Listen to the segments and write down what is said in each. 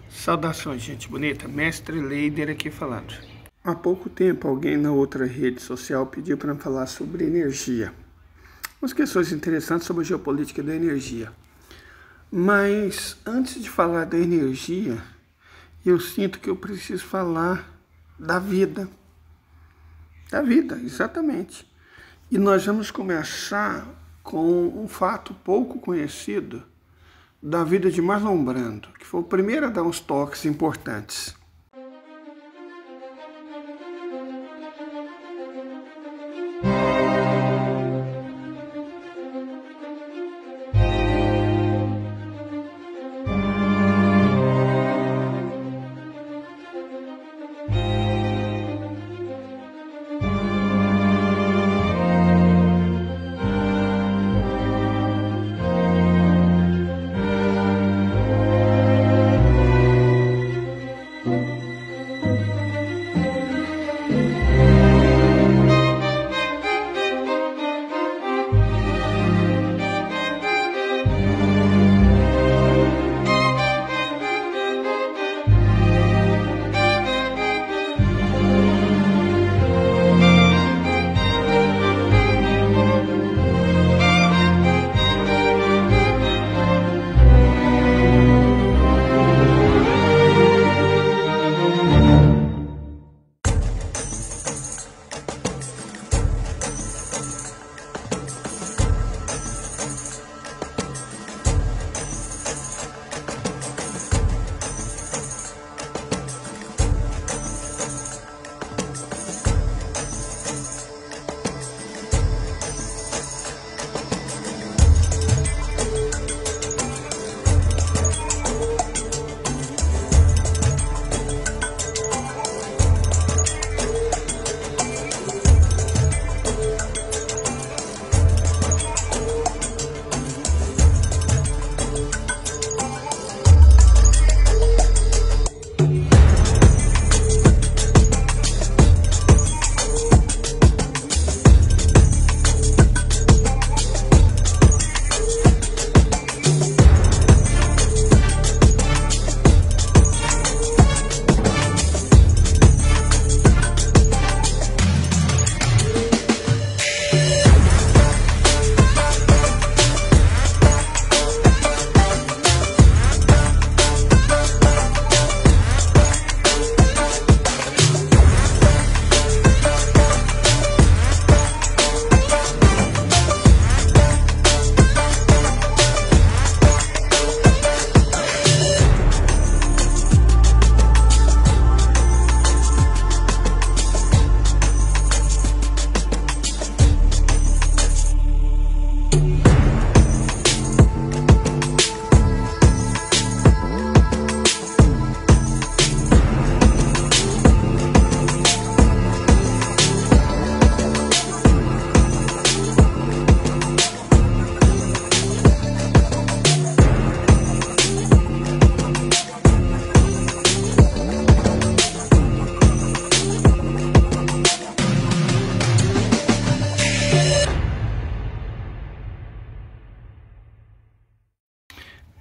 Saudações, gente bonita, mestre Leider aqui falando. Há pouco tempo alguém na outra rede social pediu para falar sobre energia. Umas questões interessantes sobre a geopolítica da energia. Mas antes de falar da energia, eu sinto que eu preciso falar da vida. Da vida, exatamente. E nós vamos começar com um fato pouco conhecido da vida de Marlon Brando, que foi o primeiro a dar uns toques importantes.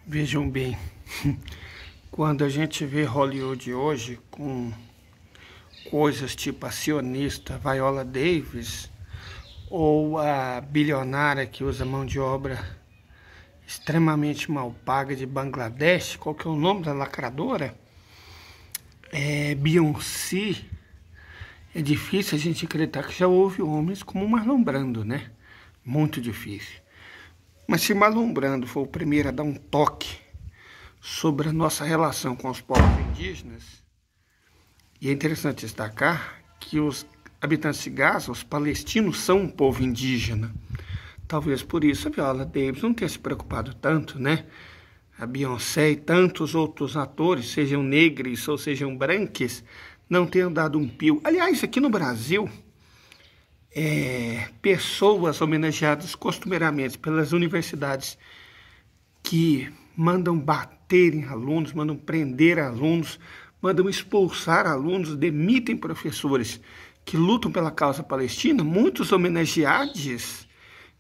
Vejam bem, quando a gente vê Hollywood hoje com coisas tipo a sionista Viola Davis ou a bilionária que usa mão de obra extremamente mal paga de Bangladesh, qual que é o nome da lacradora? Beyoncé. É difícil a gente acreditar que já houve homens como Marlon Brando, né? Muito difícil. Mas se Marlon Brando foi o primeiro a dar um toque sobre a nossa relação com os povos indígenas, e é interessante destacar que os habitantes de Gaza, os palestinos, são um povo indígena. Talvez por isso a Viola Davis não tenha se preocupado tanto, né? A Beyoncé e tantos outros atores, sejam negros ou sejam brancos, não tenham dado um pio. Aliás, aqui no Brasil, pessoas homenageadas costumeiramente pelas universidades que mandam bater em alunos, mandam prender alunos, mandam expulsar alunos, demitem professores que lutam pela causa palestina, muitos homenageados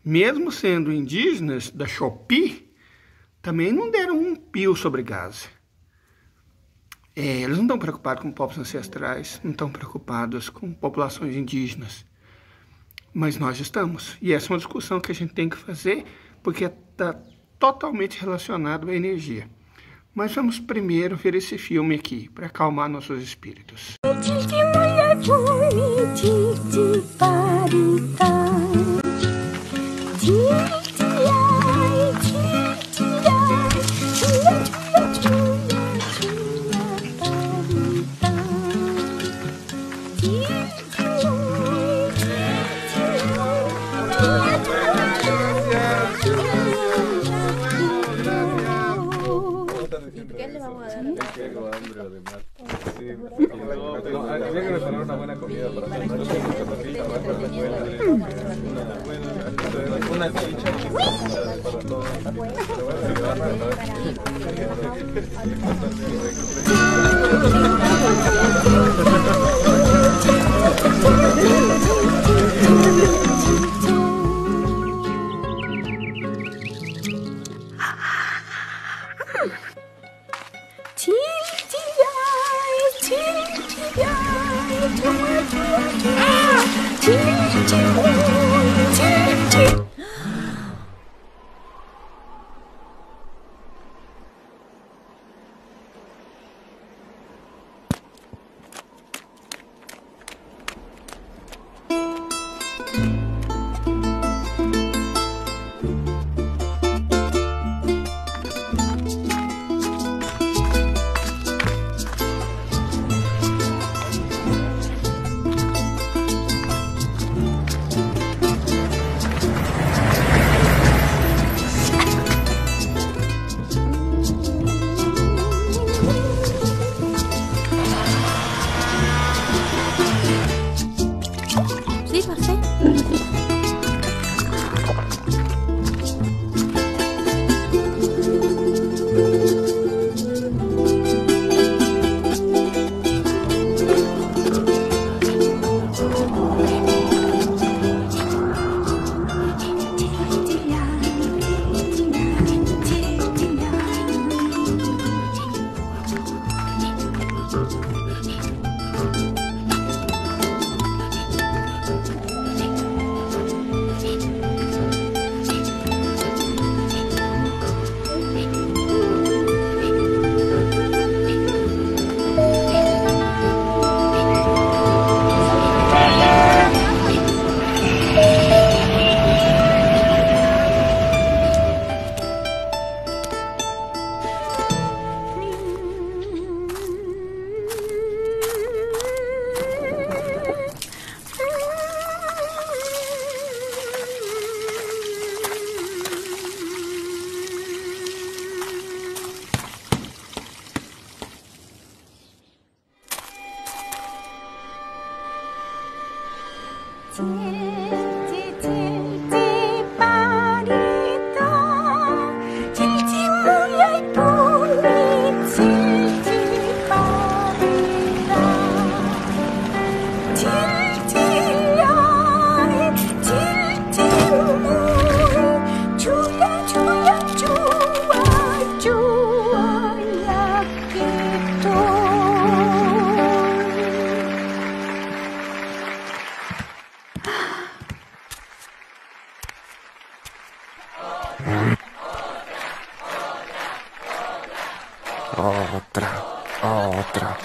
mesmo sendo indígenas da Chopi, também não deram um pio sobre Gaza. Eles não estão preocupados com povos ancestrais, não estão preocupados com populações indígenas. Mas nós estamos. E essa é uma discussão que a gente tem que fazer, porque está totalmente relacionado à energia. Mas vamos primeiro ver esse filme aqui, para acalmar nossos espíritos. Tengo hambre además. Sí, había que preparar una buena comida para la noche. Una chicha para todos. Otra.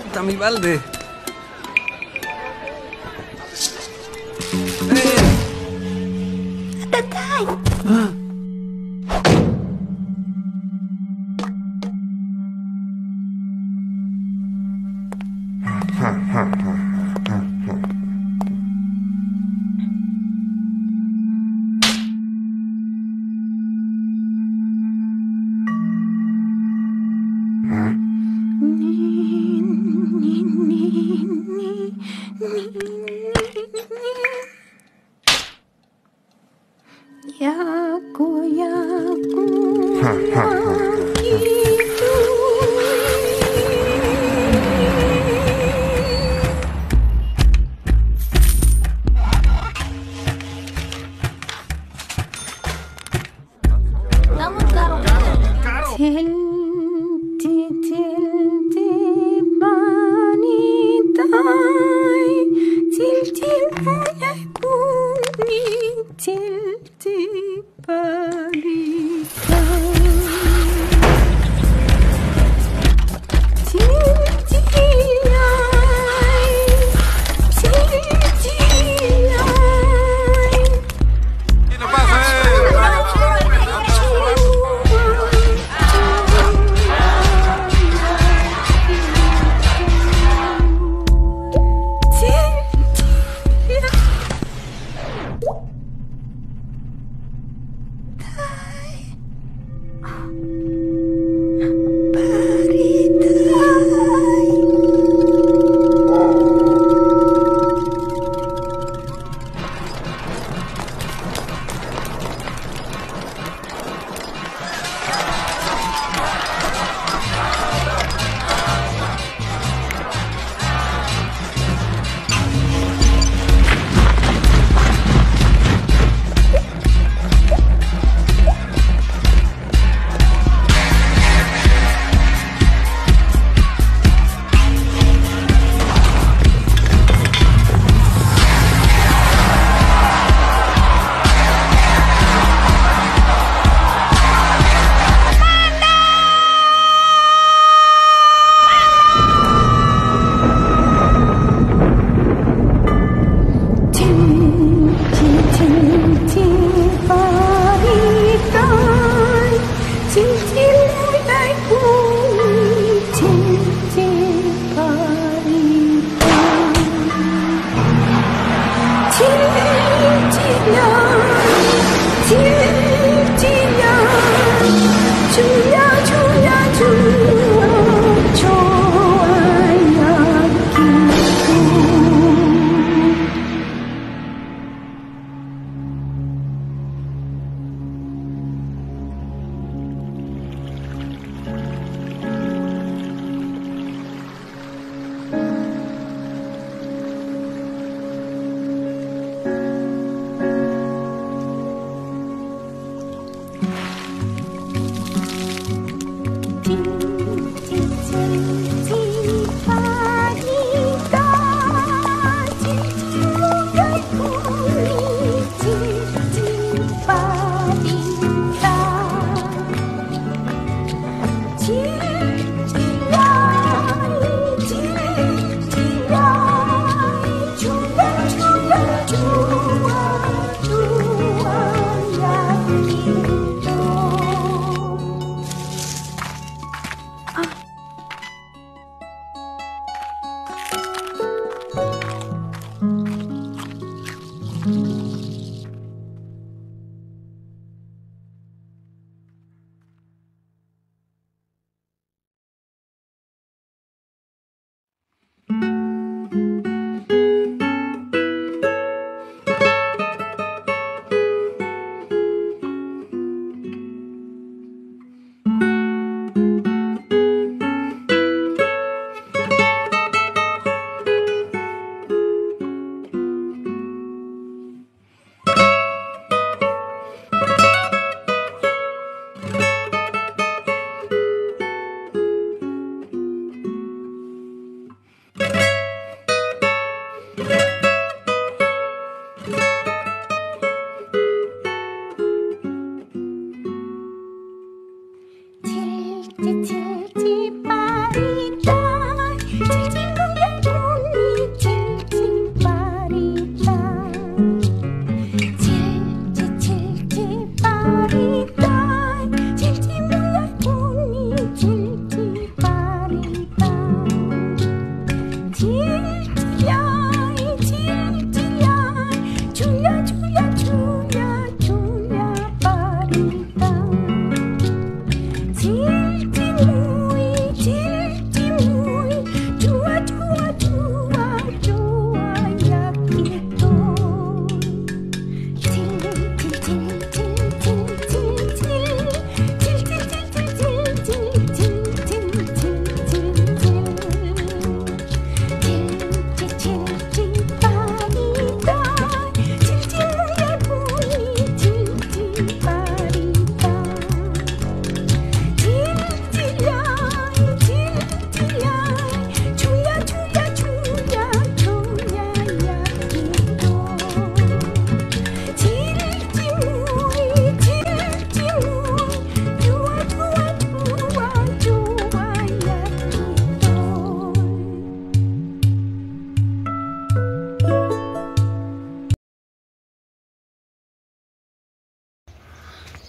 Está mi balde. Yaku gitu. Kamu karo. Tilti banitai, tilti mulai kuni, tilti banitai, tilti ai, tilti ai. ¿Qué pasa?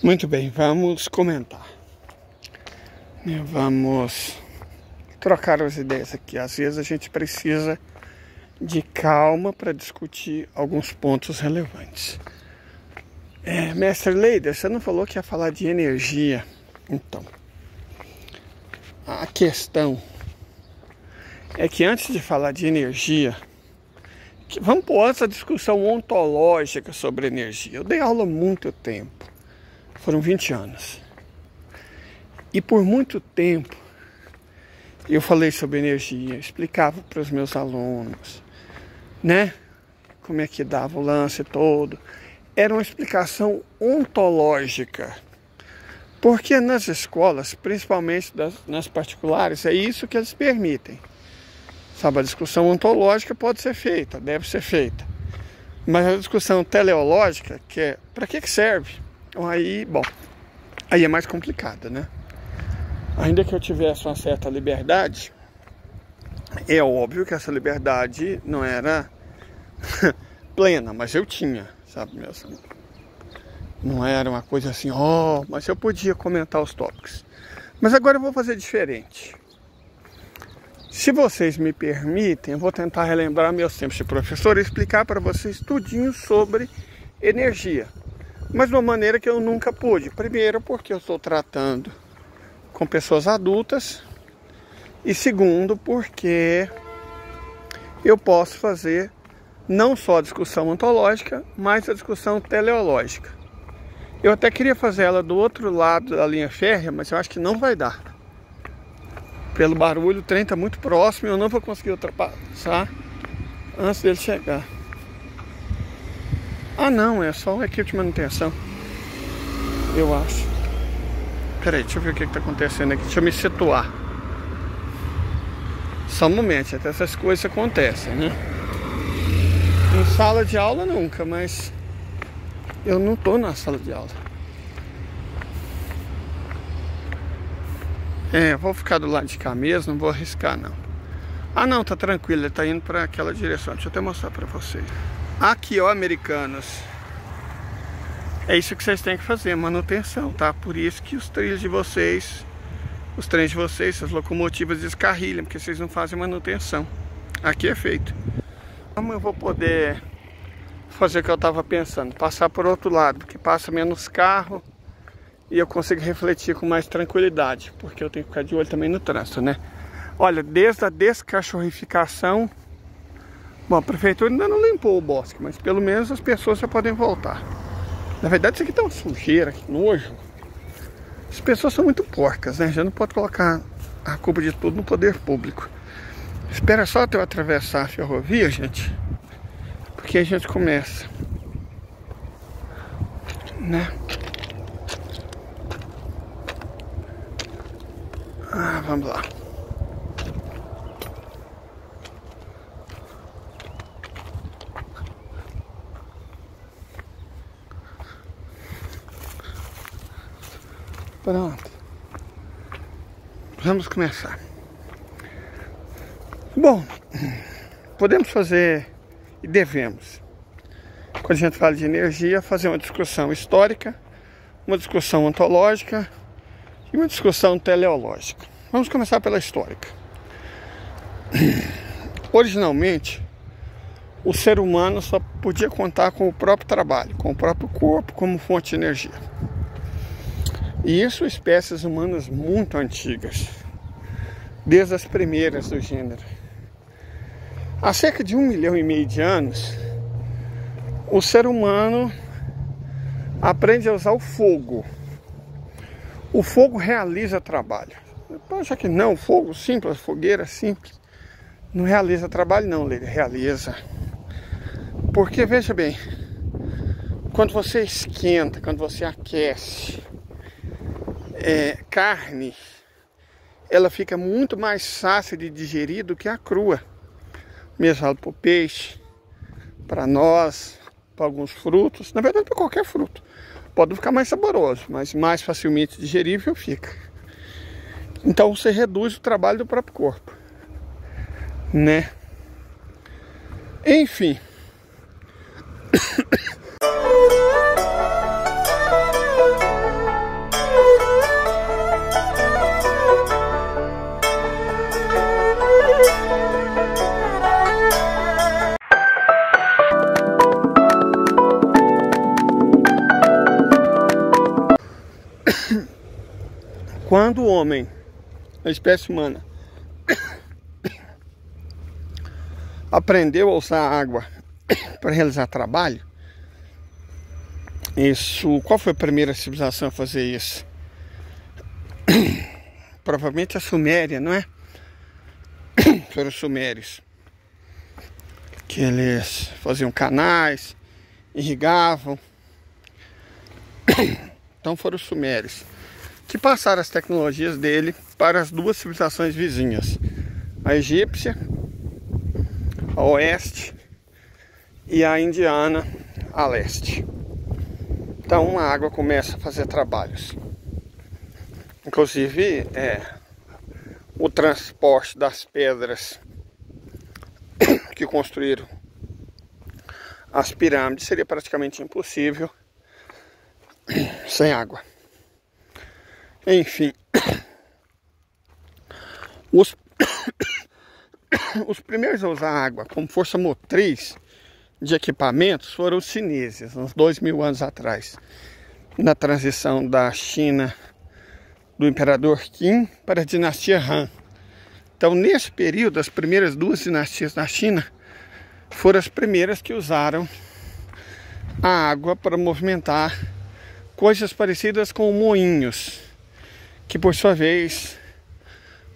Muito bem, vamos comentar. Vamos trocar as ideias aqui. Às vezes a gente precisa de calma para discutir alguns pontos relevantes. Mestre Leider, você não falou que ia falar de energia. Então, a questão é que antes de falar de energia, vamos pôr essa discussão ontológica sobre energia. Eu dei aula há muito tempo. Foram 20 anos. E por muito tempo eu falei sobre energia, explicava para os meus alunos, né? Como é que dava o lance todo. Era uma explicação ontológica. Porque nas escolas, principalmente nas particulares, é isso que eles permitem. Sabe, a discussão ontológica pode ser feita, deve ser feita. Mas a discussão teleológica, que é para que serve? Aí é mais complicado, né? Ainda que eu tivesse uma certa liberdade, é óbvio que essa liberdade não era plena, mas eu tinha, sabe mesmo? Não era uma coisa assim, mas eu podia comentar os tópicos. Mas agora eu vou fazer diferente. Se vocês me permitem, eu vou tentar relembrar meus tempos de professor e explicar para vocês tudinho sobre energia. Mas de uma maneira que eu nunca pude. Primeiro, porque eu estou tratando com pessoas adultas. E segundo, porque eu posso fazer não só a discussão ontológica, mas a discussão teleológica. Eu até queria fazer ela do outro lado da linha férrea, mas eu acho que não vai dar. Pelo barulho, o trem está muito próximo e eu não vou conseguir ultrapassar antes dele chegar. Ah não, é só uma equipe de manutenção, eu acho. Peraí, deixa eu ver o que está acontecendo aqui, deixa eu me situar. Só um momento, até essas coisas acontecem, né? Em sala de aula nunca, mas eu não estou na sala de aula. Vou ficar do lado de cá mesmo, não vou arriscar não. Ah não, tá tranquilo, ele tá indo para aquela direção, deixa eu até mostrar para vocês. Aqui, ó, americanos, é isso que vocês têm que fazer, manutenção, tá? Por isso que os trens de vocês, as locomotivas descarrilham, porque vocês não fazem manutenção. Aqui é feito. Como eu vou poder fazer o que eu estava pensando? Passar por outro lado, porque passa menos carro e eu consigo refletir com mais tranquilidade, porque eu tenho que ficar de olho também no trânsito, né? Olha, desde a descachorrificação, bom, a prefeitura ainda não limpou o bosque, mas pelo menos as pessoas já podem voltar. Na verdade isso aqui tá uma sujeira, que nojo. As pessoas são muito porcas, né? Já não pode colocar a culpa de tudo no poder público. Espera só até eu atravessar a ferrovia, gente, porque a gente começa, né? Vamos lá. Pronto. vamos começar. Bom, podemos fazer e devemos, quando a gente fala de energia, fazer uma discussão histórica, uma discussão ontológica e uma discussão teleológica. Vamos começar pela histórica. Originalmente, o ser humano só podia contar com o próprio trabalho, com o próprio corpo como fonte de energia. E isso espécies humanas muito antigas, desde as primeiras do gênero. Há cerca de 1,5 milhão de anos, o ser humano aprende a usar o fogo. O fogo realiza trabalho. Acha que não, fogo simples, fogueira simples, não realiza trabalho não, ele realiza. Porque, veja bem, quando você esquenta, quando você aquece carne, ela fica muito mais fácil de digerir do que a crua. Mesmo para o peixe, para nós, para alguns frutos, na verdade para qualquer fruto. Pode ficar mais saboroso, mas mais facilmente digerível fica. Então você reduz o trabalho do próprio corpo, né? Enfim. Quando o homem, a espécie humana, aprendeu a usar a água para realizar trabalho, qual foi a primeira civilização a fazer isso? Provavelmente a Suméria, não é? Foram os sumérios, que eles faziam canais, irrigavam. Então foram os sumérios que passaram as tecnologias dele para as duas civilizações vizinhas, a egípcia, a oeste, e a indiana, a leste. Então a água começa a fazer trabalhos. Inclusive, o transporte das pedras que construíram as pirâmides seria praticamente impossível sem água. Enfim, os primeiros a usar água como força motriz de equipamentos foram os chineses, uns 2.000 anos atrás, na transição da China, do imperador Qin para a dinastia Han. Então, nesse período, as primeiras duas dinastias na China foram as primeiras que usaram a água para movimentar coisas parecidas com moinhos, que por sua vez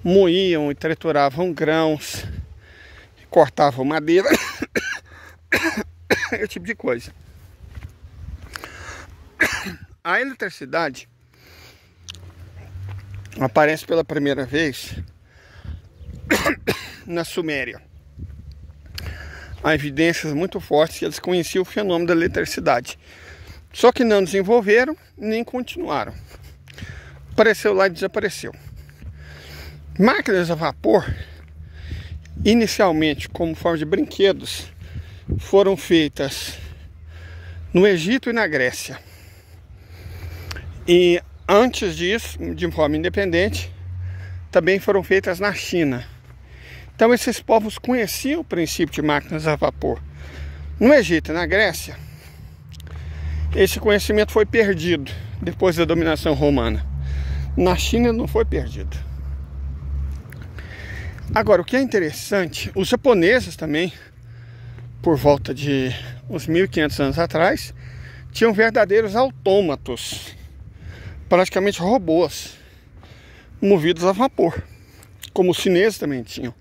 moíam e trituravam grãos, cortavam madeira, esse tipo de coisa. A eletricidade aparece pela primeira vez na Suméria. Há evidências muito fortes que eles conheciam o fenômeno da eletricidade, só que não desenvolveram nem continuaram. Apareceu lá e desapareceu. Máquinas a vapor, inicialmente como forma de brinquedos, foram feitas no Egito e na Grécia. E antes disso, de forma independente, também foram feitas na China. Então esses povos conheciam o princípio de máquinas a vapor. No Egito e na Grécia, esse conhecimento foi perdido depois da dominação romana. Na China não foi perdido. Agora, o que é interessante, os japoneses também, por volta de uns 1.500 anos atrás, tinham verdadeiros autômatos, praticamente robôs, movidos a vapor, como os chineses também tinham.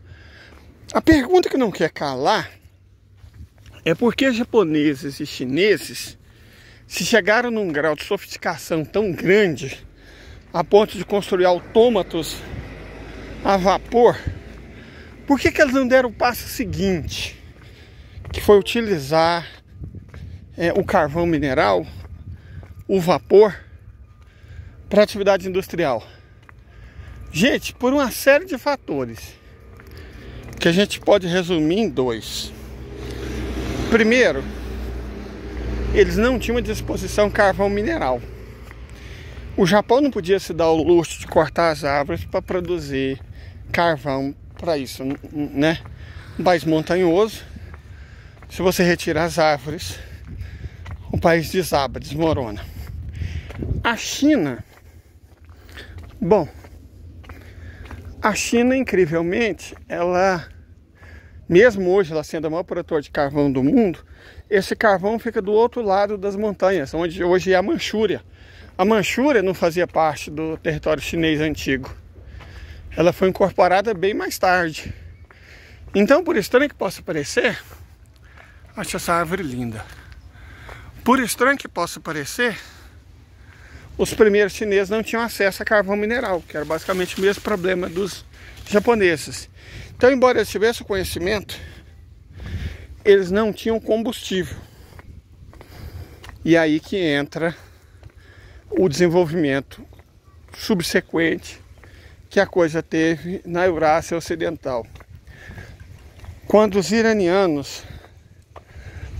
A pergunta que não quer calar é por que japoneses e chineses, se chegaram num grau de sofisticação tão grande a ponto de construir autômatos a vapor, por que eles não deram o passo seguinte, que foi utilizar o carvão mineral, o vapor, para atividade industrial? Gente, por uma série de fatores que a gente pode resumir em 2. Primeiro, eles não tinham à disposição carvão mineral. O Japão não podia se dar o luxo de cortar as árvores para produzir carvão para isso, né? Um país montanhoso, se você retirar as árvores, o país desaba, desmorona. A China, bom, a China, incrivelmente, ela, mesmo hoje ela sendo a maior produtora de carvão do mundo, esse carvão fica do outro lado das montanhas, onde hoje é a Manchúria. A Manchúria não fazia parte do território chinês antigo. Ela foi incorporada bem mais tarde. Então, por estranho que possa parecer, acho essa árvore linda. Por estranho que possa parecer, os primeiros chineses não tinham acesso a carvão mineral, que era basicamente o mesmo problema dos japoneses. Então, embora eles tivessem o conhecimento, eles não tinham combustível. E aí que entra o desenvolvimento subsequente que a coisa teve na Eurásia Ocidental. Quando os iranianos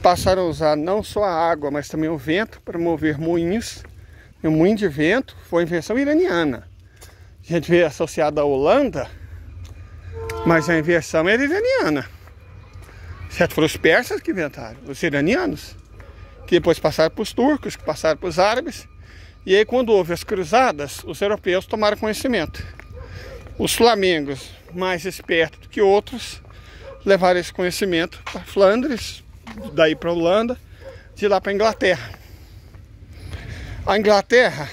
passaram a usar não só a água, mas também o vento para mover moinhos, o moinho de vento foi invenção iraniana. A gente vê associado à Holanda, mas a invenção era iraniana. Certo? Foram os persas que inventaram, os iranianos, que depois passaram para os turcos, que passaram para os árabes. E aí, quando houve as cruzadas, os europeus tomaram conhecimento. Os flamengos, mais espertos do que outros, levaram esse conhecimento para Flandres, daí para a Holanda, de lá para a Inglaterra. A Inglaterra,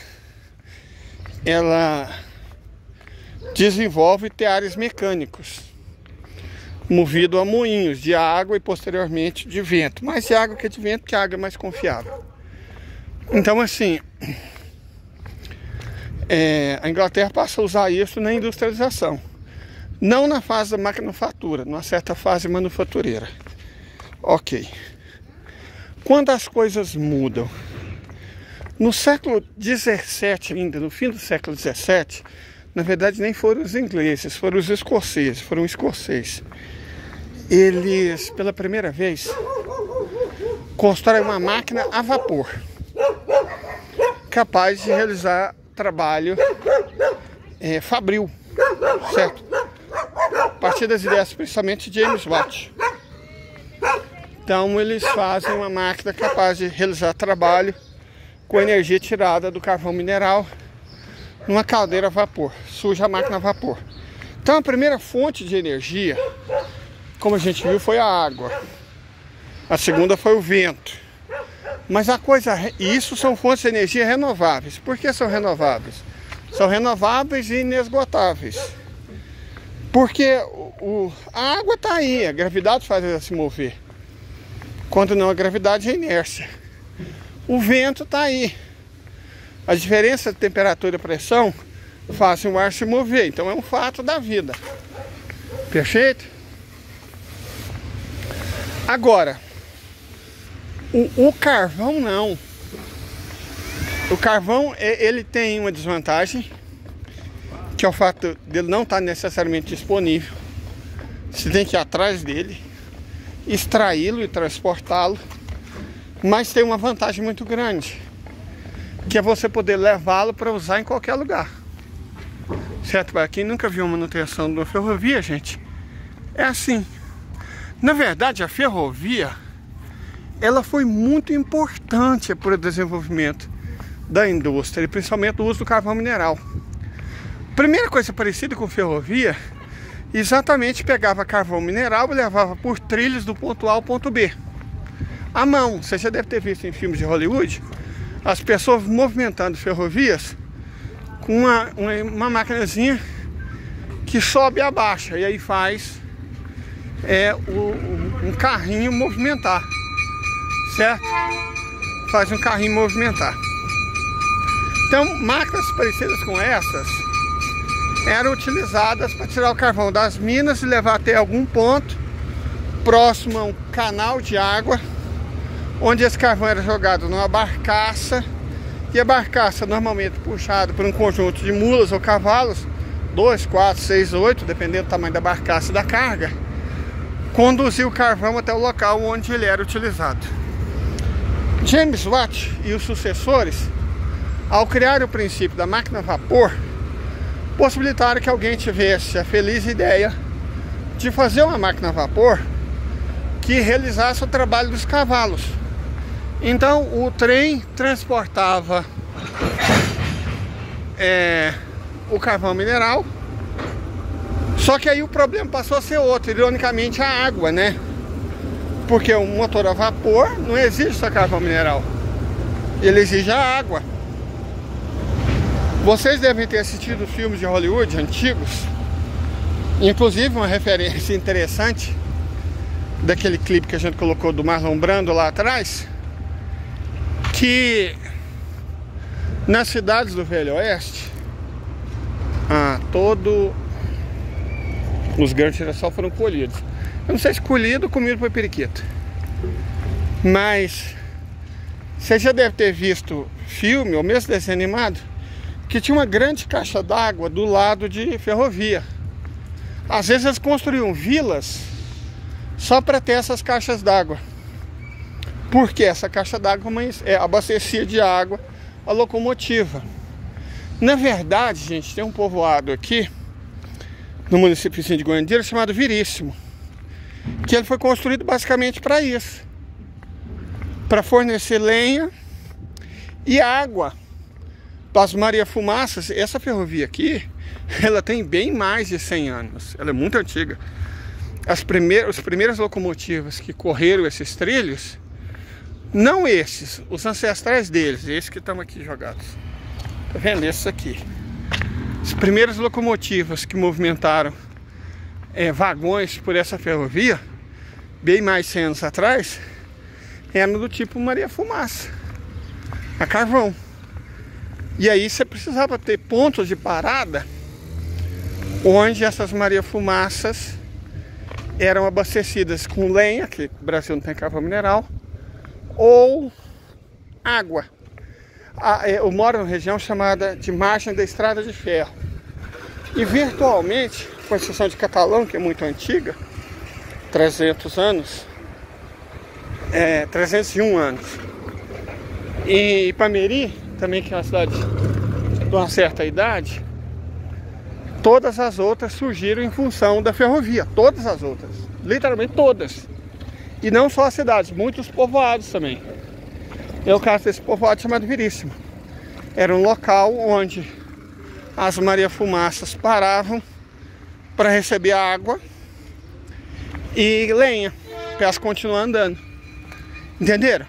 ela desenvolve teares mecânicos, movido a moinhos de água e posteriormente de vento. Mais de água que de vento, porque a água é mais confiável. Então, assim, a Inglaterra passa a usar isso na industrialização, não na fase da manufatura, numa certa fase manufatureira. Ok. Quando as coisas mudam, no século XVII ainda, no fim do século XVII, na verdade nem foram os ingleses, foram os escoceses, foram os escoceses. Eles, pela primeira vez, constroem uma máquina a vapor, capaz de realizar trabalho fabril, certo? A partir das ideias, principalmente de James Watt. Então eles fazem uma máquina capaz de realizar trabalho com energia tirada do carvão mineral numa caldeira a vapor, suja a máquina a vapor. Então a primeira fonte de energia, como a gente viu, foi a água. A segunda foi o vento. Mas a coisa, isso são fontes de energia renováveis. Por que são renováveis? São renováveis e inesgotáveis. Porque a água está aí, a gravidade faz ela se mover. Quando não, a gravidade é inércia. O vento está aí. A diferença de temperatura e pressão fazem o ar se mover. Então é um fato da vida. Perfeito? Agora, o carvão não. O carvão, ele tem uma desvantagem, que é o fato dele não estar necessariamente disponível. Você tem que ir atrás dele, extraí-lo e transportá-lo. Mas tem uma vantagem muito grande, que é você poder levá-lo para usar em qualquer lugar. Certo? Para quem nunca viu a manutenção de uma ferrovia, gente, é assim. Na verdade, a ferrovia, ela foi muito importante para o desenvolvimento da indústria, principalmente o uso do carvão mineral. Primeira coisa parecida com ferrovia, exatamente pegava carvão mineral e levava por trilhos do ponto A ao ponto B. À mão, você já deve ter visto em filmes de Hollywood, as pessoas movimentando ferrovias com uma maquinazinha que sobe e abaixa, e aí faz um carrinho movimentar, certo? Faz um carrinho movimentar. Então, máquinas parecidas com essas eram utilizadas para tirar o carvão das minas e levar até algum ponto próximo a um canal de água, onde esse carvão era jogado numa barcaça, e a barcaça, normalmente puxada por um conjunto de mulas ou cavalos, 2, 4, 6, 8, dependendo do tamanho da barcaça e da carga, conduzir o carvão até o local onde ele era utilizado. James Watt e os sucessores, ao criar o princípio da máquina a vapor, possibilitaram que alguém tivesse a feliz ideia de fazer uma máquina a vapor que realizasse o trabalho dos cavalos. Então o trem transportava o carvão mineral, só que aí o problema passou a ser outro, ironicamente a água, né? Porque um motor a vapor não exige só carvão mineral, ele exige a água. Vocês devem ter assistido filmes de Hollywood antigos, inclusive uma referência interessante daquele clipe que a gente colocou do Marlon Brando lá atrás, que nas cidades do Velho Oeste, os grãos de girassol foram colhidos. Eu não sei se colhido ou comido por periquito, mas você já deve ter visto filme ou mesmo desenho animado que tinha uma grande caixa d'água do lado de ferrovia. Às vezes eles construíam vilas só para ter essas caixas d'água, porque essa caixa d'água abastecia de água a locomotiva. Na verdade, gente, tem um povoado aqui no município de Goiânia chamado Viríssimo, que ele foi construído basicamente para isso, para fornecer lenha e água para as Maria Fumaças. Essa ferrovia aqui, ela tem bem mais de 100 anos, ela é muito antiga. As primeiras locomotivas que correram esses trilhos, não esses, os ancestrais deles, esses que estão aqui jogados, tá vendo? Esses aqui, as primeiras locomotivas que movimentaram vagões por essa ferrovia, bem mais de 100 anos atrás, eram do tipo Maria Fumaça, a carvão. E aí você precisava ter pontos de parada onde essas Maria Fumaças eram abastecidas com lenha, que o Brasil não tem carvão mineral, ou água. Eu moro numa região chamada de Margem da Estrada de Ferro, e virtualmente, com exceção de Catalão, que é muito antiga, 300 anos, 301 anos, e Ipameri, também, que é uma cidade de uma certa idade, todas as outras surgiram em função da ferrovia. Todas as outras, literalmente todas. E não só as cidades, muitos povoados também. É o caso desse povoado chamado Viríssimo. Era um local onde as Maria Fumaças paravam para receber água e lenha, para elas continuar andando. Entenderam?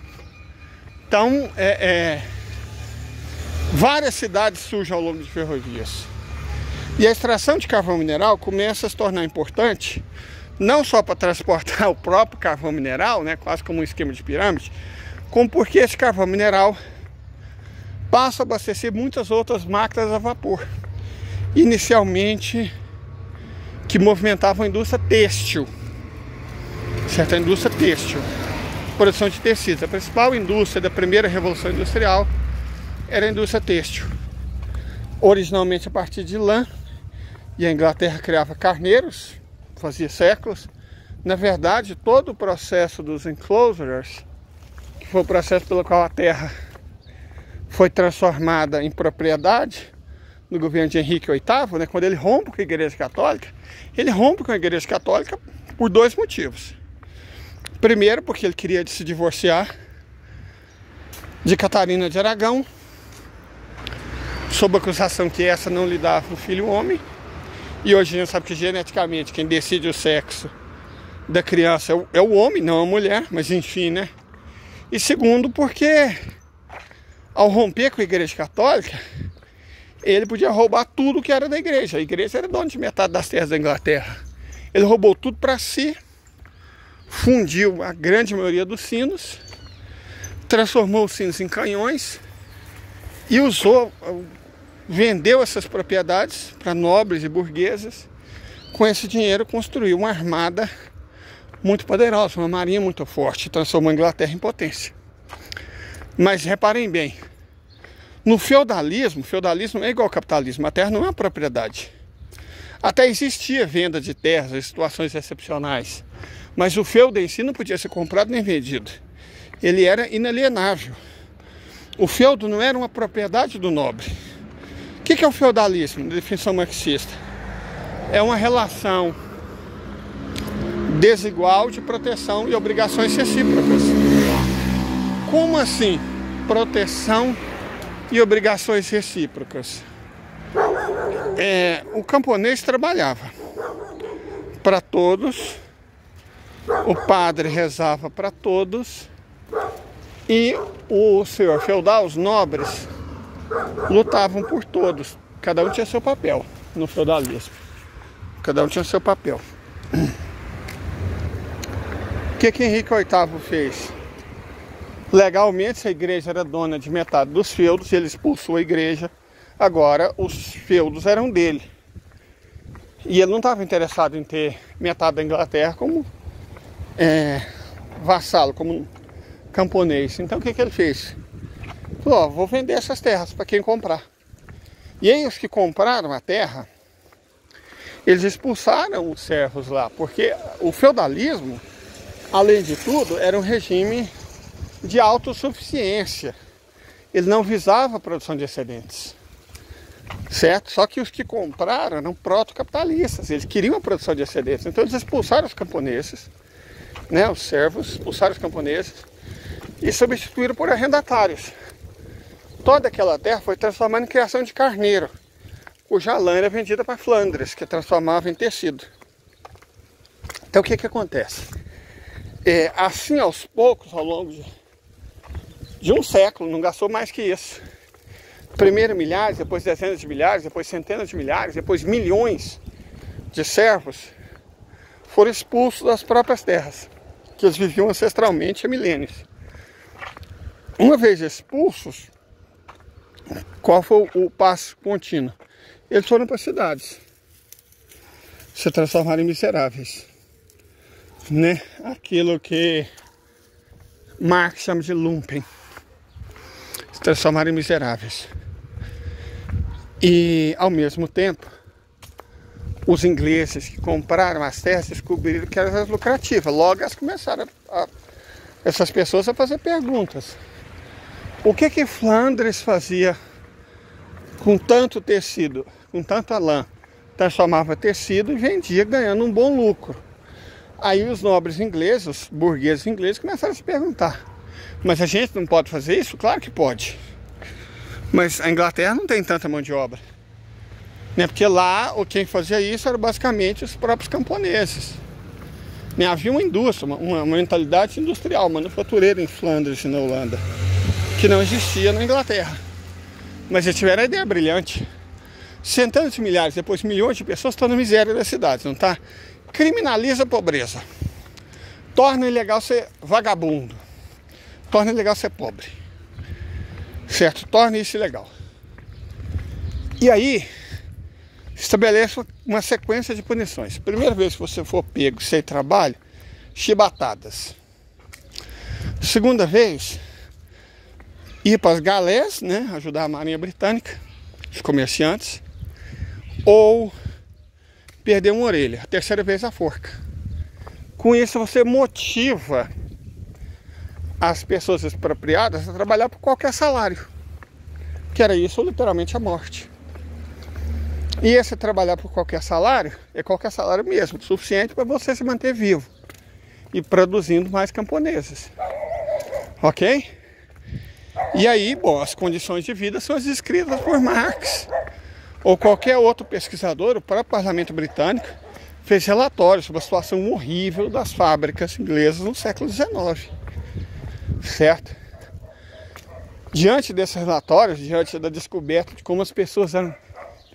Então, várias cidades surgem ao longo de ferrovias. E a extração de carvão mineral começa a se tornar importante, não só para transportar o próprio carvão mineral, né, quase como um esquema de pirâmide, como porque esse carvão mineral passa a abastecer muitas outras máquinas a vapor. Inicialmente, que movimentavam a indústria têxtil, certa indústria têxtil, produção de tecidos. A principal indústria da primeira revolução industrial era a indústria têxtil, originalmente a partir de lã, e a Inglaterra criava carneiros, fazia séculos. Na verdade, todo o processo dos enclosures, que foi o processo pelo qual a terra foi transformada em propriedade no governo de Henrique VIII, né, quando ele rompe com a Igreja Católica, ele rompe com a Igreja Católica por dois motivos. Primeiro, porque ele queria se divorciar de Catarina de Aragão, sob a acusação que essa não lhe dava um filho homem. E hoje a gente sabe que geneticamente quem decide o sexo da criança é o homem, não a mulher, mas enfim, né? E segundo, porque ao romper com a Igreja Católica, ele podia roubar tudo que era da igreja. A igreja era dona de metade das terras da Inglaterra. Ele roubou tudo para si, fundiu a grande maioria dos sinos, transformou os sinos em canhões e vendeu essas propriedades para nobres e burgueses. Com esse dinheiro construiu uma armada muito poderosa, uma marinha muito forte, transformou a Inglaterra em potência. Mas reparem bem, no feudalismo é igual ao capitalismo, a terra não é uma propriedade. Até existia venda de terras em situações excepcionais, mas o feudo em si não podia ser comprado nem vendido. Ele era inalienável. O feudo não era uma propriedade do nobre. O que é o feudalismo, na definição marxista? É uma relação desigual de proteção e obrigações recíprocas. Como assim? Proteção e obrigações recíprocas. O camponês trabalhava para todos, o padre rezava para todos e o senhor feudal, os nobres, lutavam por todos. Cada um tinha seu papel no feudalismo. Cada um tinha seu papel. O que Henrique VIII fez? Legalmente a igreja era dona de metade dos feudos, ele expulsou a igreja. Agora os feudos eram dele. E ele não estava interessado em ter metade da Inglaterra como vassalo, como camponês. Então o que ele fez? Falou, ó, vou vender essas terras para quem comprar. E aí os que compraram a terra, eles expulsaram os servos lá, porque o feudalismo, além de tudo, era um regime de autossuficiência. Ele não visava a produção de excedentes, certo? Só que os que compraram eram proto-capitalistas, eles queriam a produção de excedentes. Então eles expulsaram os camponeses, né, os servos, expulsaram os camponeses e substituíram por arrendatários. Toda aquela terra foi transformada em criação de carneiro, cuja lã era vendida para Flandres, que transformava em tecido. Então o que acontece? Assim aos poucos, ao longo de um século, não gastou mais que isso. Primeiro milhares, depois dezenas de milhares, depois centenas de milhares, depois milhões de servos foram expulsos das próprias terras, que eles viviam ancestralmente há milênios. Uma vez expulsos, qual foi o passo contínuo? Eles foram para as cidades, se transformaram em miseráveis, né? Aquilo que Marx chama de lumpen, se transformaram em miseráveis. E ao mesmo tempo, os ingleses que compraram as terras descobriram que eram lucrativas. Logo elas começaram essas pessoas a fazer perguntas. O que Flandres fazia com tanto tecido, com tanta lã? Transformava tecido e vendia, ganhando um bom lucro. Aí os nobres ingleses, os burgueses ingleses, começaram a se perguntar: mas a gente não pode fazer isso? Claro que pode. Mas a Inglaterra não tem tanta mão de obra, né? Porque lá quem fazia isso eram basicamente os próprios camponeses, né? Havia uma indústria, uma mentalidade industrial, manufatureira em Flandres e na Holanda, que não existia na Inglaterra. Mas eles tiveram a ideia brilhante. Centenas de milhares, depois milhões de pessoas estão na miséria das cidades, não tá? Criminaliza a pobreza, torna ilegal ser vagabundo, torna ilegal ser pobre, certo? Torna isso ilegal. E aí estabelece uma sequência de punições. Primeira vez que você for pego sem trabalho, chibatadas. Segunda vez, ir para as galés, né, ajudar a marinha britânica, os comerciantes, ou perder uma orelha. A terceira vez, a forca. Com isso você motiva as pessoas expropriadas a trabalhar por qualquer salário, que era isso, ou literalmente a morte. E esse trabalhar por qualquer salário é qualquer salário mesmo, suficiente para você se manter vivo e produzindo mais camponeses, ok? E aí, bom, as condições de vida são as descritas por Marx ou qualquer outro pesquisador. O próprio parlamento britânico fez relatórios sobre a situação horrível das fábricas inglesas no século XIX, certo? Diante desses relatórios, diante da descoberta de como as pessoas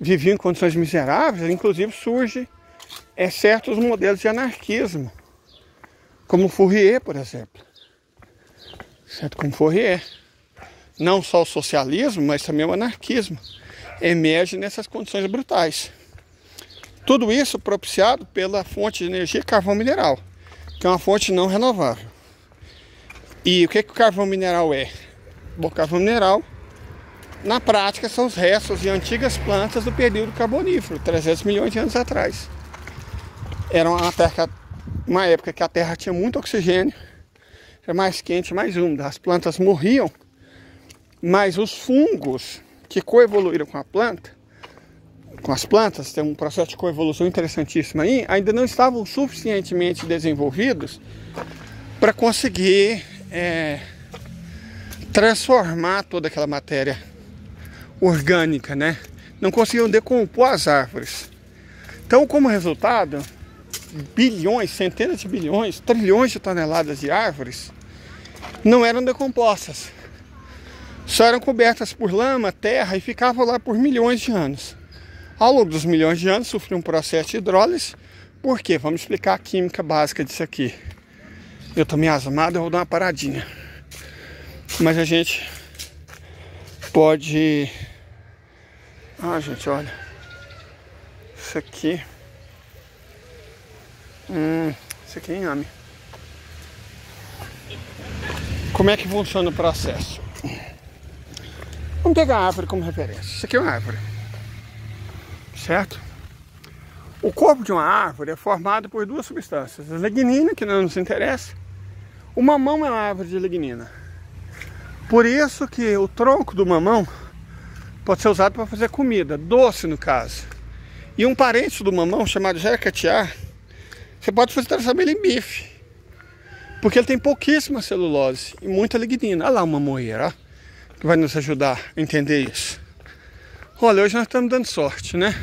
viviam em condições miseráveis, inclusive surge certos modelos de anarquismo, como Fourier, por exemplo, certo? Como Fourier. Não só o socialismo, mas também o anarquismo emerge nessas condições brutais. Tudo isso propiciado pela fonte de energia carvão mineral, que é uma fonte não renovável. E o que o carvão mineral é? Bom, o carvão mineral na prática, são os restos de antigas plantas do período carbonífero, 300 milhões de anos atrás. Era uma época que a Terra tinha muito oxigênio, era mais quente, mais úmida. As plantas morriam, mas os fungos que coevoluíram com as plantas, tem um processo de coevolução interessantíssimo aí, ainda não estavam suficientemente desenvolvidos para conseguir transformar toda aquela matéria orgânica, né? Não conseguiam decompor as árvores. Então, como resultado, bilhões, centenas de bilhões, trilhões de toneladas de árvores não eram decompostas. Só eram cobertas por lama, terra e ficavam lá por milhões de anos. Ao longo dos milhões de anos sofreu um processo de hidrólise. Por quê? Vamos explicar a química básica disso aqui. Eu tô meio asmado, eu vou dar uma paradinha. Mas a gente pode... Ah, gente, olha. Isso aqui... Isso aqui é inhame. Como é que funciona o processo? Vamos pegar a árvore como referência. Isso aqui é uma árvore, certo? O corpo de uma árvore é formado por duas substâncias. A lignina, que não nos interessa. O mamão é uma árvore de lignina. Por isso que o tronco do mamão pode ser usado para fazer comida, doce no caso. E um parente do mamão, chamado jacatiá, você pode fazer transformar ele em bife. Porque ele tem pouquíssima celulose e muita lignina. Olha lá uma moeira, ó, que vai nos ajudar a entender isso. Olha, hoje nós estamos dando sorte, né?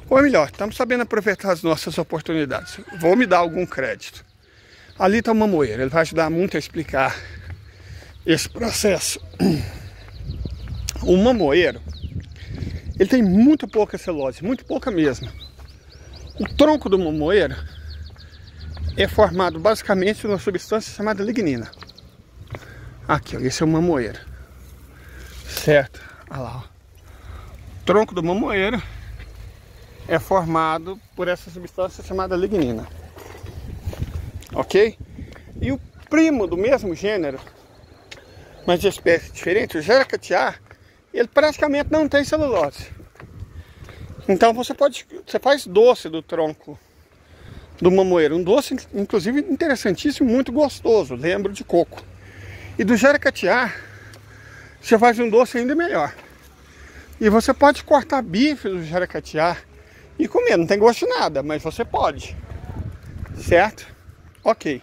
Ou melhor, estamos sabendo aproveitar as nossas oportunidades. Vou me dar algum crédito. Ali está uma moeira, ele vai ajudar muito a explicar esse processo. O mamoeiro, ele tem muito pouca celulose, muito pouca mesmo. O tronco do mamoeiro é formado basicamente de uma substância chamada lignina. Aqui, ó, esse é o mamoeiro. Certo? Olha lá, ó. O tronco do mamoeiro é formado por essa substância chamada lignina. Ok? E o primo do mesmo gênero, mas de espécie diferente, o jacatiá, ele praticamente não tem celulose. Então você faz doce do tronco do mamoeiro, um doce inclusive interessantíssimo, muito gostoso, lembro de coco. E do jacatiá você faz um doce ainda melhor. E você pode cortar bife do jacatiá e comer, não tem gosto de nada, mas você pode, certo? Ok,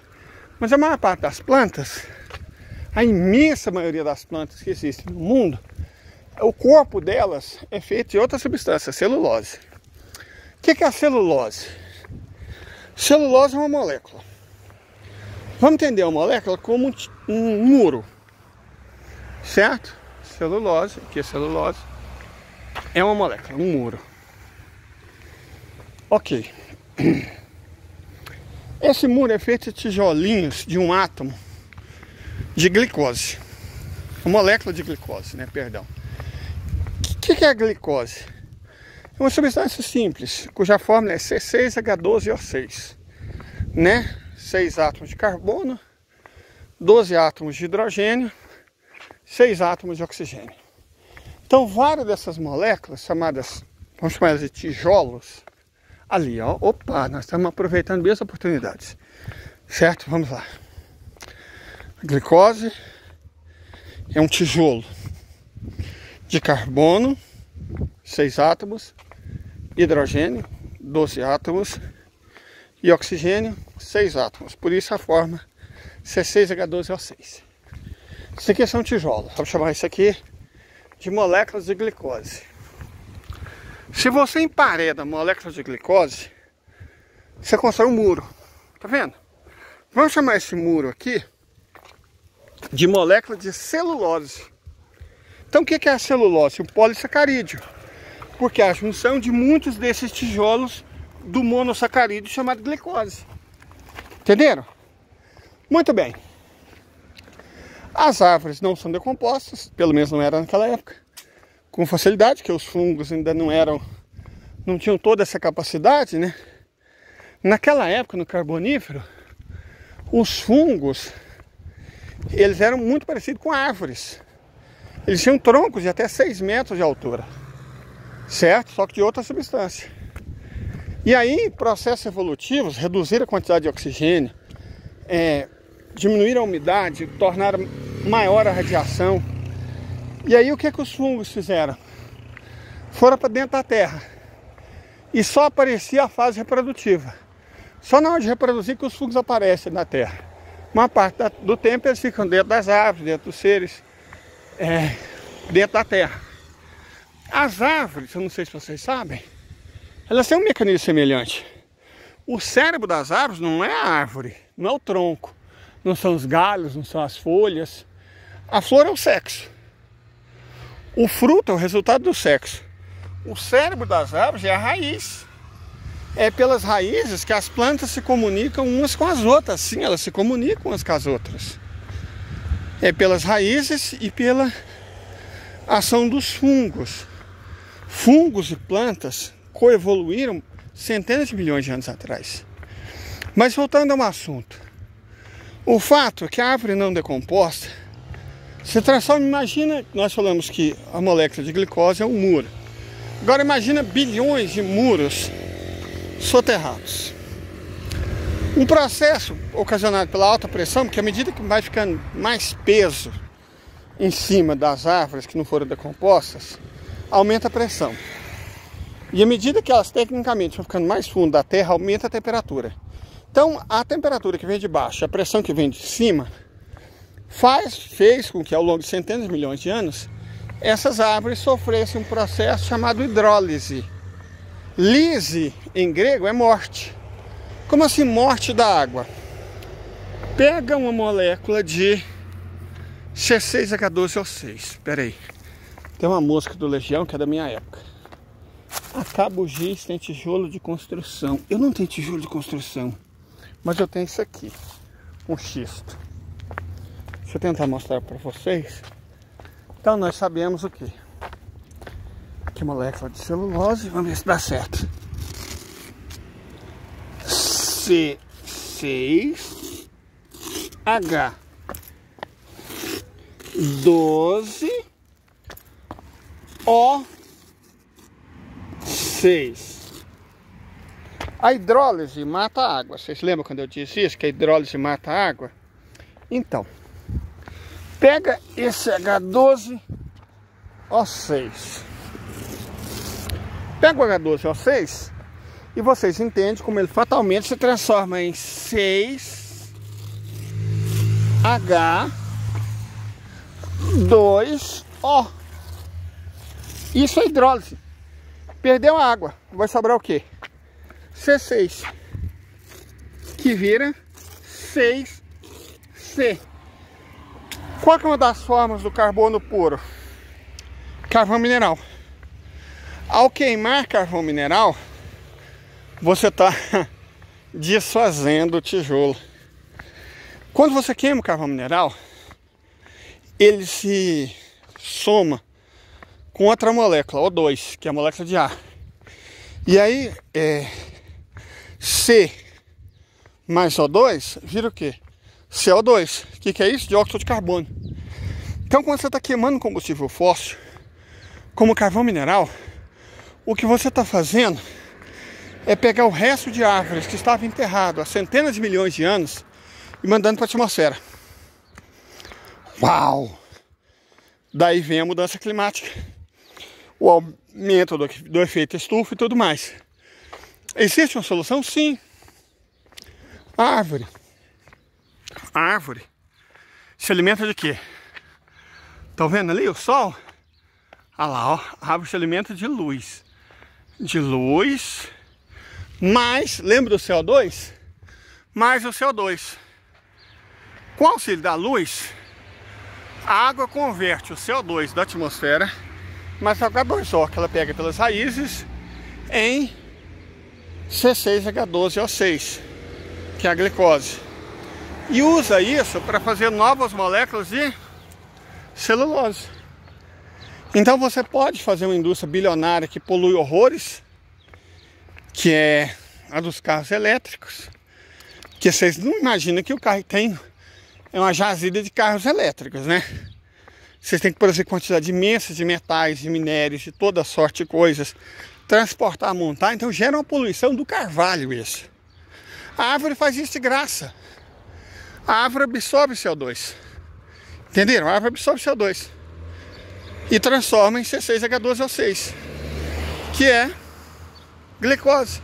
mas a maior parte das plantas, a imensa maioria das plantas que existem no mundo, o corpo delas é feito de outra substância, celulose. O que é a celulose? Celulose é uma molécula. Vamos entender a molécula como um muro, certo? Celulose, aqui é celulose, é uma molécula, um muro. Ok. Esse muro é feito de tijolinhos de um átomo de glicose. Uma molécula de glicose, né? Perdão. O que é a glicose? É uma substância simples, cuja fórmula é C6H12O6, né? 6 átomos de carbono, 12 átomos de hidrogênio, 6 átomos de oxigênio. Então, várias dessas moléculas, chamadas, vamos chamar elas de tijolos, ali, ó, opa, nós estamos aproveitando bem as oportunidades, certo? Vamos lá. A glicose é um tijolo de carbono, 6 átomos, hidrogênio, 12 átomos, e oxigênio, 6 átomos. Por isso a forma C6H12O6. Isso aqui são tijolos. Vamos chamar isso aqui de moléculas de glicose. Se você empareda moléculas de glicose, você constrói um muro. Tá vendo? Vamos chamar esse muro aqui de molécula de celulose. Então o que é a celulose? Um polissacarídeo. Porque é a junção de muitos desses tijolos do monossacarídeo chamado glicose. Entenderam? Muito bem. As árvores não são decompostas, pelo menos não eram naquela época, com facilidade, que os fungos ainda não tinham toda essa capacidade, né? Naquela época, no Carbonífero, os fungos, eles eram muito parecidos com árvores. Eles tinham troncos de até 6 metros de altura, certo? Só que de outra substância. E aí, processos evolutivos reduziram a quantidade de oxigênio, diminuíram a umidade, tornaram maior a radiação. E aí, o que os fungos fizeram? Foram para dentro da terra. E só aparecia a fase reprodutiva. Só na hora de reproduzir que os fungos aparecem na terra. Uma parte do tempo eles ficam dentro das árvores, dentro dos seres, dentro da terra. As árvores, eu não sei se vocês sabem, elas têm um mecanismo semelhante. O cérebro das árvores não é a árvore, não é o tronco, não são os galhos, não são as folhas. A flor é o sexo. O fruto é o resultado do sexo. O cérebro das árvores é a raiz. É pelas raízes que as plantas se comunicam umas com as outras. Sim, elas se comunicam umas com as outras. É pelas raízes e pela ação dos fungos. Fungos e plantas coevoluíram centenas de milhões de anos atrás. Mas voltando ao assunto. O fato é que a árvore não decomposta se transforma, imagina, nós falamos que a molécula de glicose é um muro. Agora imagina bilhões de muros soterrados. Um processo ocasionado pela alta pressão, porque à medida que vai ficando mais peso em cima das árvores que não foram decompostas, aumenta a pressão. E à medida que elas tecnicamente vão ficando mais fundo da terra, aumenta a temperatura. Então a temperatura que vem de baixo, a pressão que vem de cima, fez com que ao longo de centenas de milhões de anos, essas árvores sofressem um processo chamado hidrólise. Lise, em grego, é morte. Como assim morte da água? Pega uma molécula de C6H12O6. Espera aí. Tem uma música do Legião que é da minha época. A Cabo Giz tem tijolo de construção. Eu não tenho tijolo de construção, mas eu tenho isso aqui, um xisto. Deixa eu tentar mostrar para vocês. Então nós sabemos o que? Que molécula de celulose, vamos ver se dá certo. C6H12O6. A hidrólise mata a água. Vocês lembram quando eu disse isso? Que a hidrólise mata a água? Então, pega esse H12O6. Pega o H12O6 e vocês entendem como ele fatalmente se transforma em 6H2O. Isso é hidrólise. Perdeu a água, vai sobrar o quê? C6, que vira 6C. Qual que é uma das formas do carbono puro? Carvão mineral. Ao queimar carvão mineral, você está desfazendo o tijolo. Quando você queima o carvão mineral, ele se soma com outra molécula, O2, que é a molécula de ar. E aí, C mais O2 vira o quê? CO2. O que é isso? Dióxido de carbono. Então, quando você está queimando combustível fóssil, como carvão mineral, o que você está fazendo é pegar o resto de árvores que estava enterrado há centenas de milhões de anos e mandando para a atmosfera. Uau! Daí vem a mudança climática, o aumento do efeito estufa e tudo mais. Existe uma solução? Sim. A árvore. A árvore se alimenta de quê? Estão vendo ali o sol? Olha lá, ó. A árvore se alimenta de luz. De luz, mais, lembra do CO2? Mais o CO2. Com o auxílio da luz, a água converte o CO2 da atmosfera, mais o H2O, que ela pega pelas raízes, em C6H12O6, que é a glicose. E usa isso para fazer novas moléculas de celulose. Então você pode fazer uma indústria bilionária que polui horrores, que é a dos carros elétricos, que vocês não imaginam que o carro tem uma jazida de carros elétricos, né? Vocês têm que produzir quantidade imensa de metais, de minérios, de toda sorte de coisas, transportar, montar, então gera uma poluição do carvalho isso. A árvore faz isso de graça. A árvore absorve CO2. Entenderam? A árvore absorve CO2 e transforma em C6H12O6, que é glicose,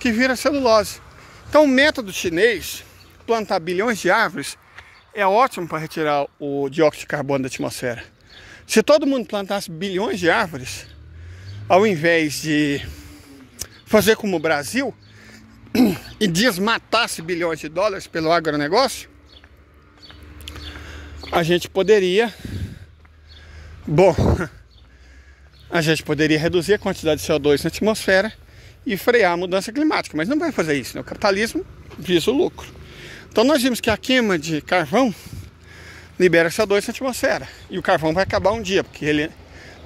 que vira celulose. Então o método chinês, plantar bilhões de árvores, é ótimo para retirar o dióxido de carbono da atmosfera. Se todo mundo plantasse bilhões de árvores, ao invés de fazer como o Brasil e desmatasse bilhões de dólares pelo agronegócio, a gente poderia, reduzir a quantidade de CO2 na atmosfera e frear a mudança climática, mas não vai fazer isso, né? O capitalismo visa o lucro. Então nós vimos que a queima de carvão libera CO2 na atmosfera e o carvão vai acabar um dia, porque ele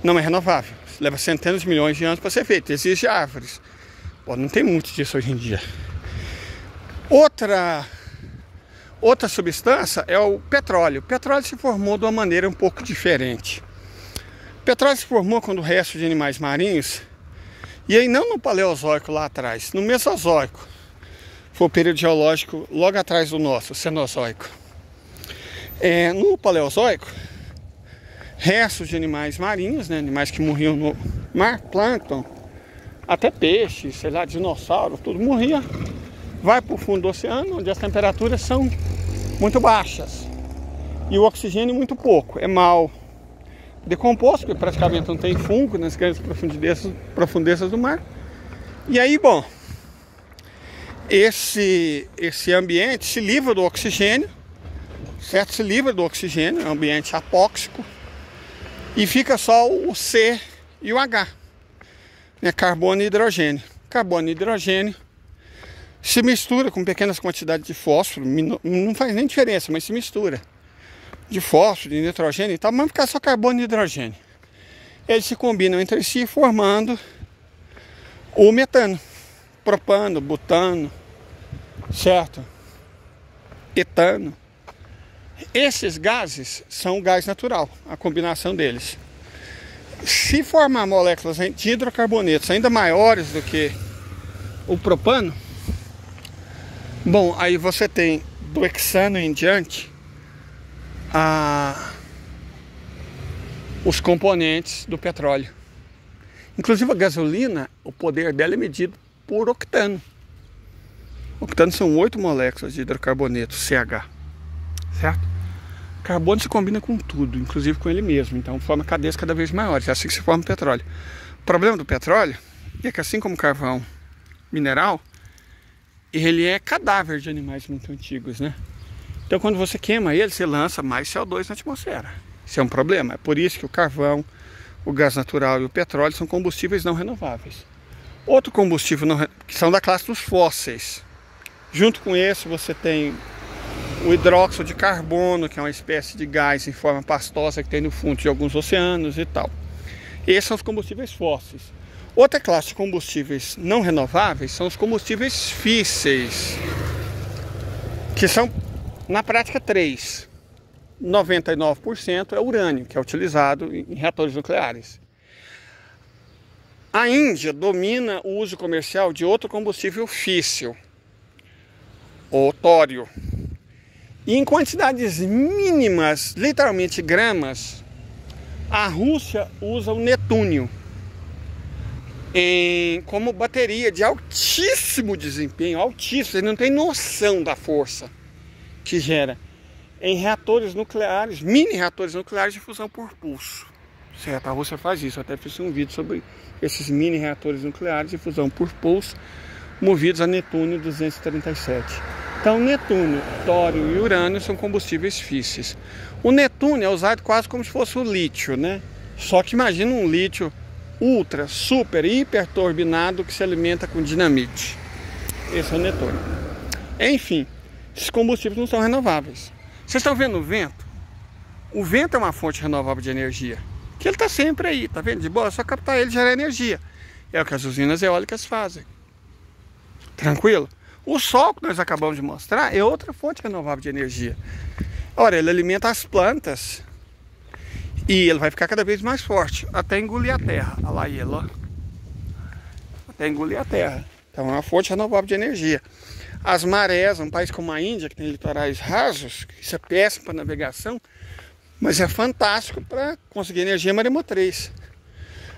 não é renovável, leva centenas de milhões de anos para ser feito, exige árvores. Bom, não tem muito disso hoje em dia. Outra substância é o petróleo. O petróleo se formou de uma maneira um pouco diferente. O petróleo se formou quando o resto de animais marinhos, e aí não no Paleozoico lá atrás, no Mesozoico, foi o período geológico logo atrás do nosso, o Cenozoico. No Paleozoico, restos de animais marinhos, né, animais que morriam no mar, plâncton, até peixe, sei lá, dinossauro, tudo morria. Vai para o fundo do oceano, onde as temperaturas são muito baixas e o oxigênio muito pouco. É mal decomposto, porque praticamente não tem fungo nas grandes profundezas do mar. E aí, bom, esse ambiente se livra do oxigênio, certo? Se livra do oxigênio, é um ambiente apóxico, e fica só o C e o H, né? Carbono e hidrogênio. Carbono e hidrogênio se mistura com pequenas quantidades de fósforo, não faz nem diferença, mas se mistura de fósforo, de nitrogênio e tal, mas fica só carbono e hidrogênio. Eles se combinam entre si, formando o metano, propano, butano, certo? Etano. Esses gases são gás natural, a combinação deles. Se formar moléculas de hidrocarbonetos ainda maiores do que o propano, bom, aí você tem do hexano em diante os componentes do petróleo. Inclusive a gasolina, o poder dela é medido por octano. Octano são 8 moléculas de hidrocarboneto, CH, certo? Carbono se combina com tudo, inclusive com ele mesmo, então forma cadeias cada vez maiores, é assim que se forma o petróleo. O problema do petróleo é que, assim como o carvão mineral, ele é cadáver de animais muito antigos, né? Então quando você queima ele, você lança mais CO2 na atmosfera. Isso é um problema. É por isso que o carvão, o gás natural e o petróleo são combustíveis não renováveis. Outro combustível que são da classe dos fósseis. Junto com esse você tem o hidróxido de carbono, que é uma espécie de gás em forma pastosa que tem no fundo de alguns oceanos e tal. Esses são os combustíveis fósseis. Outra classe de combustíveis não renováveis são os combustíveis físseis, que são, na prática, 3. 99% é urânio, que é utilizado em reatores nucleares. A Índia domina o uso comercial de outro combustível físsil, o tório. E em quantidades mínimas, literalmente gramas, a Rússia usa o netúnio como bateria de altíssimo desempenho, altíssimo, você não tem noção da força que gera em reatores nucleares, mini reatores nucleares de fusão por pulso, certo? A Rússia faz isso, eu até fiz um vídeo sobre esses mini reatores nucleares de fusão por pulso movidos a netúnio 237. Então netúnio, tório e urânio são combustíveis físseis. O netúnio é usado quase como se fosse o lítio, né? Só que imagina um lítio ultra, super, hiper turbinado que se alimenta com dinamite. Esse é o netúnio. Enfim, esses combustíveis não são renováveis. Vocês estão vendo o vento? O vento é uma fonte renovável de energia, que ele está sempre aí, tá vendo? De boa, é só captar ele e gerar energia. É o que as usinas eólicas fazem. Tranquilo? O sol que nós acabamos de mostrar é outra fonte renovável de energia. Ora, ele alimenta as plantas E ele vai ficar cada vez mais forte, até engolir a terra. Olha lá ele, ó. Até engolir a terra. Então é uma fonte renovável de energia. As marés, um país como a Índia, que tem litorais rasos, isso é péssimo para navegação, mas é fantástico para conseguir energia maremotriz.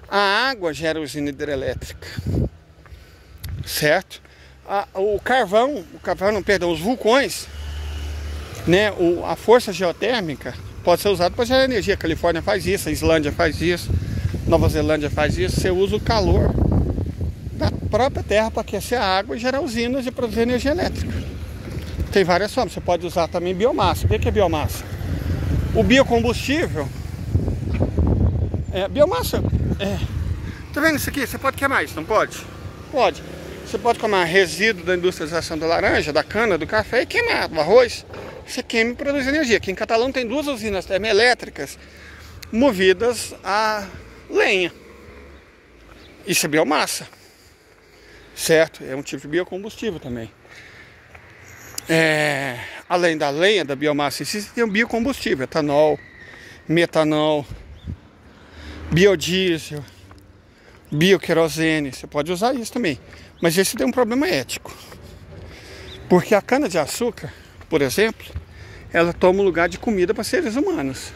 A água gera usina hidrelétrica, certo? Os vulcões, né? A força geotérmica pode ser usada para gerar energia. A Califórnia faz isso, a Islândia faz isso, Nova Zelândia faz isso. Você usa o calor da própria terra para aquecer a água e gerar usinas e produzir energia elétrica. Tem várias formas. Você pode usar também biomassa. O que é biomassa? O biocombustível. Biomassa. Tá vendo isso aqui? Você pode queimar isso, não pode? Pode. Você pode queimar resíduo da industrialização da laranja, da cana, do café e queimar do arroz. Você queima e produz energia. Aqui em Catalão tem 2 usinas termoelétricas movidas a lenha. Isso é biomassa. Certo? É um tipo de biocombustível também. Além da lenha, da biomassa, tem um biocombustível, etanol, metanol, biodiesel, bioquerosene. Você pode usar isso também. Mas esse tem um problema ético. Porque a cana-de-açúcar, por exemplo, ela toma o lugar de comida para seres humanos.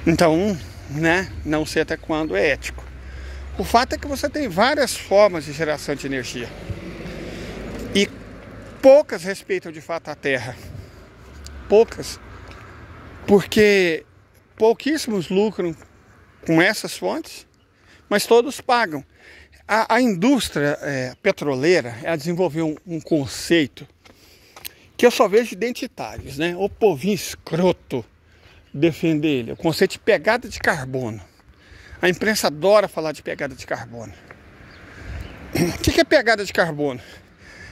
Então, né, não sei até quando é ético. O fato é que você tem várias formas de geração de energia. E poucas respeitam de fato a terra. Poucas. Porque pouquíssimos lucram com essas fontes, mas todos pagam. A indústria petroleira, ela desenvolveu um conceito que eu só vejo identitários, né? O povinho escroto defender ele. O conceito de pegada de carbono. A imprensa adora falar de pegada de carbono. O que é pegada de carbono?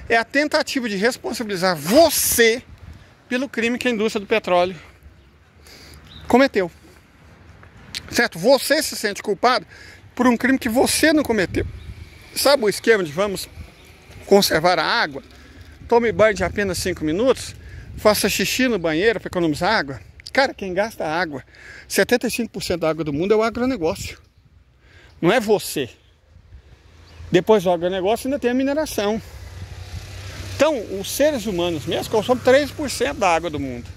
É a tentativa de responsabilizar você pelo crime que a indústria do petróleo cometeu. Certo? Você se sente culpado por um crime que você não cometeu. Sabe o esquema de vamos conservar a água? Tome banho de apenas 5 minutos, faça xixi no banheiro para economizar água. Cara, quem gasta água, 75% da água do mundo é o agronegócio. Não é você. Depois do agronegócio ainda tem a mineração. Então, os seres humanos mesmo consomem 3% da água do mundo.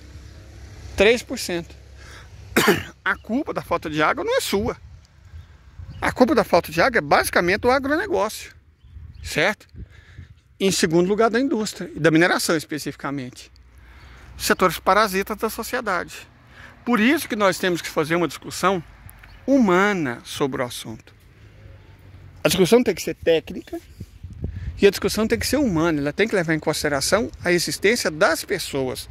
3%. A culpa da falta de água não é sua. A culpa da falta de água é basicamente do agronegócio. Certo? Em segundo lugar, da indústria e da mineração especificamente. Setores parasitas da sociedade. Por isso que nós temos que fazer uma discussão humana sobre o assunto. A discussão tem que ser técnica e a discussão tem que ser humana. Ela tem que levar em consideração a existência das pessoas,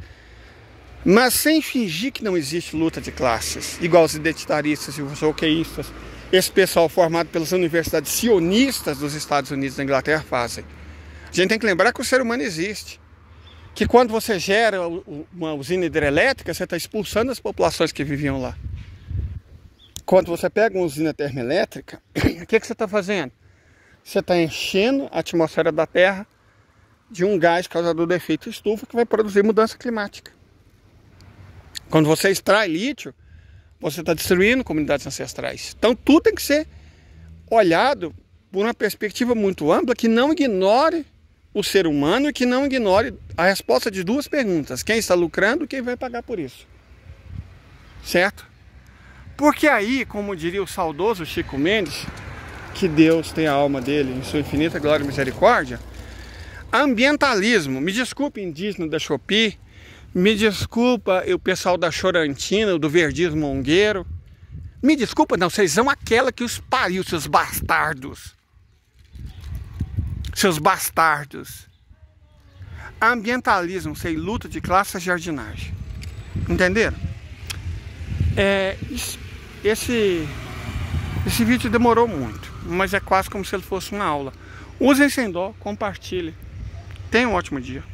mas sem fingir que não existe luta de classes, igual os identitaristas e os okíistas, esse pessoal formado pelas universidades sionistas dos Estados Unidos e da Inglaterra fazem. A gente tem que lembrar que o ser humano existe. Que quando você gera uma usina hidrelétrica, você está expulsando as populações que viviam lá. Quando você pega uma usina termoelétrica, o que você está fazendo? Você está enchendo a atmosfera da Terra de um gás causador do efeito estufa que vai produzir mudança climática. Quando você extrai lítio, você está destruindo comunidades ancestrais. Então tudo tem que ser olhado por uma perspectiva muito ampla que não ignore o ser humano e que não ignore a resposta de 2 perguntas. Quem está lucrando e quem vai pagar por isso. Certo? Porque aí, como diria o saudoso Chico Mendes, que Deus tem a alma dele em sua infinita glória e misericórdia, ambientalismo, me desculpe indígena da Chopi, me desculpa o pessoal da Chorantina, do verdismo mongueiro, me desculpa, não, vocês são aquela que os pariu, seus bastardos. Seus bastardos. Ambientalismo sem luta de classe é jardinagem. Entenderam? Esse vídeo demorou muito, mas é quase como se ele fosse uma aula. Usem sem dó, compartilhem. Tenham um ótimo dia.